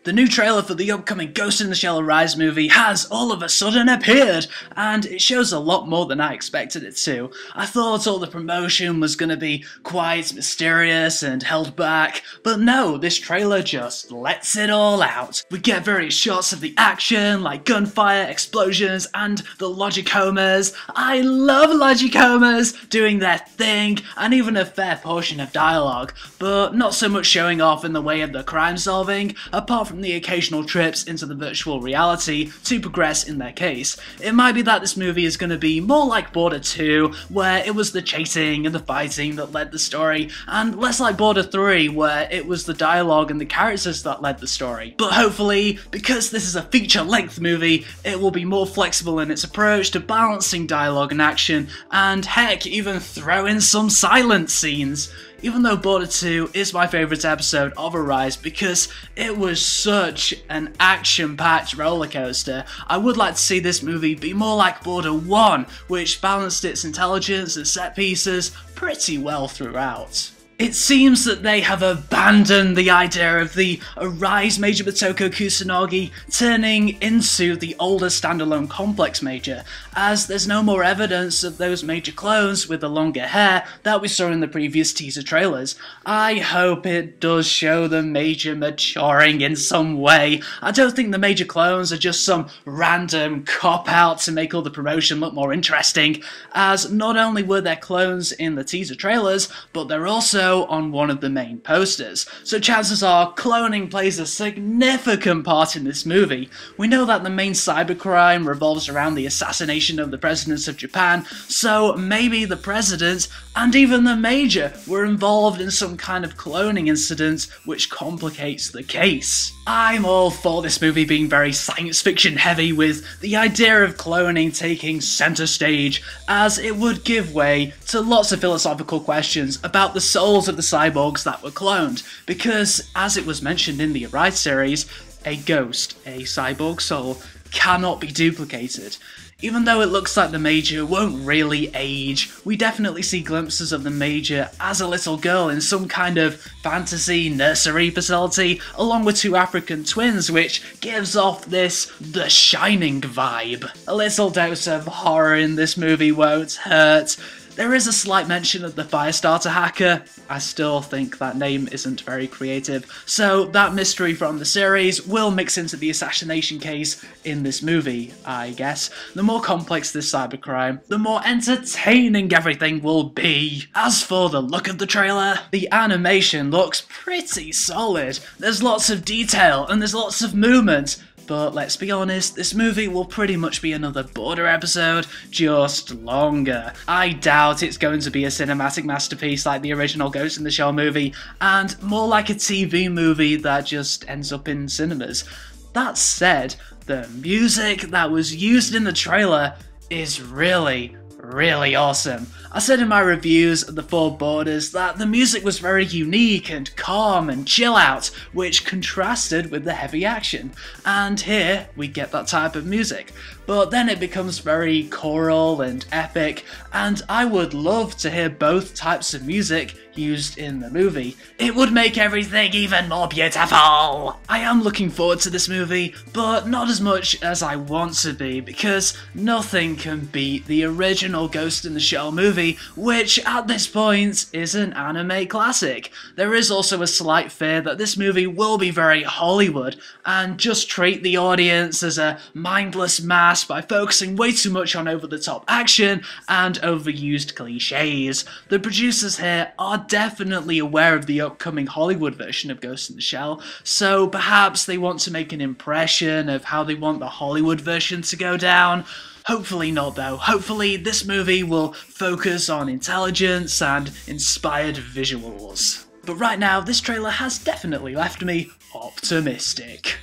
The new trailer for the upcoming Ghost in the Shell Arise movie has all of a sudden appeared, and it shows a lot more than I expected it to. I thought all the promotion was going to be quite mysterious and held back, but no, this trailer just lets it all out. We get various shots of the action, like gunfire, explosions, and the Logicomas. I love Logicomas doing their thing, and even a fair portion of dialogue, but not so much showing off in the way of the crime solving, apart from the occasional trips into the virtual reality to progress in their case. It might be that this movie is going to be more like Border 2, where it was the chasing and the fighting that led the story, and less like Border 3, where it was the dialogue and the characters that led the story. But hopefully, because this is a feature-length movie, it will be more flexible in its approach to balancing dialogue and action, and heck, even throw in some silent scenes. Even though Border 2 is my favourite episode of Arise because it was such an action-packed rollercoaster, I would like to see this movie be more like Border 1, which balanced its intelligence and set pieces pretty well throughout. It seems that they have abandoned the idea of the Arise Major Motoko Kusanagi turning into the older standalone complex Major, as there's no more evidence of those Major clones with the longer hair that we saw in the previous teaser trailers. I hope it does show the Major maturing in some way. I don't think the Major clones are just some random cop-out to make all the promotion look more interesting, as not only were there clones in the teaser trailers, but they're also on one of the main posters, so chances are cloning plays a significant part in this movie. We know that the main cybercrime revolves around the assassination of the presidents of Japan, so maybe the president and even the Major were involved in some kind of cloning incident which complicates the case. I'm all for this movie being very science fiction heavy, with the idea of cloning taking centre stage, as it would give way to lots of philosophical questions about the souls of the cyborgs that were cloned, because as it was mentioned in the Arise series, a ghost, a cyborg soul, cannot be duplicated. Even though it looks like the Major won't really age, we definitely see glimpses of the Major as a little girl in some kind of fantasy nursery facility, along with two African twins, which gives off this The Shining vibe. A little dose of horror in this movie won't hurt. There is a slight mention of the Firestarter hacker. I still think that name isn't very creative, so that mystery from the series will mix into the assassination case in this movie, I guess. The more complex this cybercrime, the more entertaining everything will be. As for the look of the trailer, the animation looks pretty solid. There's lots of detail and there's lots of movement. But let's be honest, this movie will pretty much be another Border episode, just longer. I doubt it's going to be a cinematic masterpiece like the original Ghost in the Shell movie, and more like a TV movie that just ends up in cinemas. That said, the music that was used in the trailer is really awesome. I said in my reviews of the Four Borders that the music was very unique and calm and chill out, which contrasted with the heavy action, and here we get that type of music. But then it becomes very choral and epic, and I would love to hear both types of music used in the movie. It would make everything even more beautiful! I am looking forward to this movie, but not as much as I want to be, because nothing can beat the original Ghost in the Shell movie, which at this point is an anime classic. There is also a slight fear that this movie will be very Hollywood, and just treat the audience as a mindless mass by focusing way too much on over-the-top action and overused cliches. The producers here are definitely aware of the upcoming Hollywood version of Ghost in the Shell, so perhaps they want to make an impression of how they want the Hollywood version to go down. Hopefully not though. Hopefully this movie will focus on intelligence and inspired visuals. But right now, this trailer has definitely left me optimistic.